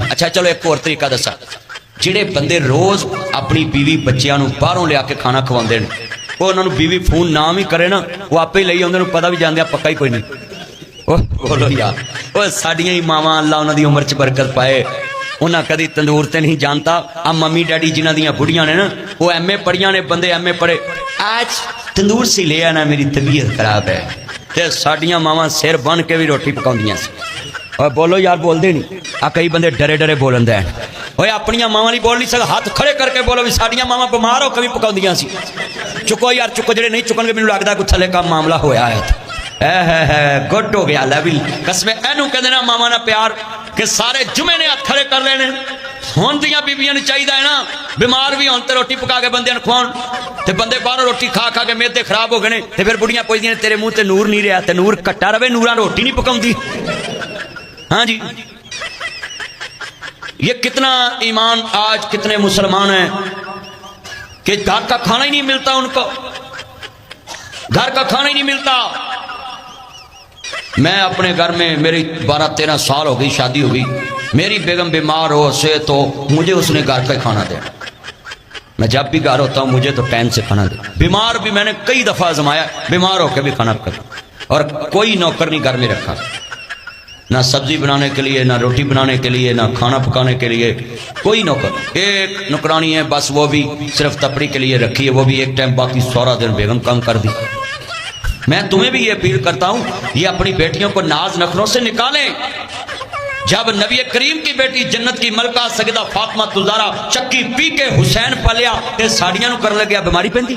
अच्छा चलो एक होर तरीका दसा, जिहड़े बंदे रोज़ अपनी बीवी बच्चों को बाहरों लिया के खाना खवाते हैं, वो उन्होंने बीवी फोन ना भी करे ना, वो आपे ही ले आते, पता भी जाते पक्का ही कोई नहीं। बोलो यार, वो साड़ियाँ ही मावां अल्लाह उन्होंने उम्र च बरकत पाए, उन्हें कभी तंदूर ते नहीं जानता। आ मम्मी डैडी जिन्हों दियां बुढ़ियां ने ना, वो MA पढ़िया ने, बंदे MA पढ़े, आज तंदूर से ले आना, मेरी तबीयत खराब है, ते साड़ियाँ मावां सिर बन के भी रोटी पकाउंदियां सी। और बोलो यार, बोलते नहीं। आ कई बंदे डरे डरे बोलन दे, ओए अपनियां मावां नहीं बोल नहीं सकते, हाथ खड़े करके बोलो भी साड़ियाँ मावां बीमार हो कभी पकाउंदियां सी। चुको यार चुको, जेडे नहीं चुकणगे मैनूं लगदा कोई थले का मामला होया है। गुड हो गया लेवल कसमे एनू कहते ना मामा ना प्यार कि सारे जुमे ने हथ खड़े कर लेने। हुण दियां बीबियां नूं चाहिदा है ना, बीमार भी होण ते रोटी पका के बंदे नूं खवाउण, ते बंदे बाहरों रोटी खा खा के मेदे खराब हो गए ने, ते फिर बुढ़ियां पुछदियां तेरे मुंह ते नूर नहीं रहा, ते नूर घट्टा रवे, नूरां रोटी नहीं पकाउंदी। हाँ जी, ये कितना ईमान, आज कितने मुसलमान हैं कि घर का खाना ही नहीं मिलता उनको, घर का खाना ही नहीं मिलता। मैं अपने घर में, मेरी 12-13 साल हो गई शादी हो गई, मेरी बेगम बीमार हो से तो मुझे उसने घर का खाना दे। मैं जब भी घर होता हूँ मुझे तो टाइम से खाना दे। बीमार भी मैंने कई दफ़ा आजमाया, बीमार होकर भी खाना कर, और कोई नौकर नहीं घर में रखा, ना सब्जी बनाने के लिए, ना रोटी बनाने के लिए, ना खाना पकाने के लिए, कोई नौकर। एक नौकरानी है बस, वो भी सिर्फ तपड़ी के लिए रखी है, वो भी एक टाइम, बाकी सारा दिन बेगम काम कर दी। मैं तुम्हें भी ये अपील करता हूं, ये अपनी बेटियों को नाज नखरों से निकालें। जब नबी करीम की बेटी जन्नत की मलका सगदा फातिमा तुजारा चक्की पी के हुसैन पालिया ते साड़ियां नूं करन लग्या, बीमारी पैंदी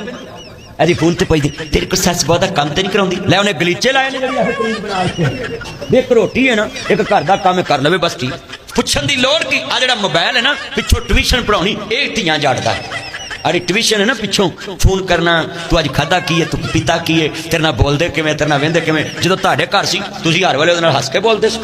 अजी फोन ते पई दी, तेरे को सस बहुत काम ते नहीं कराउंदी, ले उन्हें गलीचे लाए ने ਜਿਹੜੀ एक रोटी है ना, एक घर का काम कर लवे बस ठीक, पुछन दी लोड़ की। आ जेड़ा मोबाइल है ना, पिछों ट्यूशन पढ़ाउणी, एक धीआं जड़दा है। अरे ट्यूशन है ना, पिछों फोन करना, तू अज खादा की है, तू पीता की है, तेरे नाल बोलदे किवें, तेरे नाल वेंदे किवें, जदों तुहाडे घर सी तुसीं हर वेले उहदे नाल हੱਸ के बोलदे सी।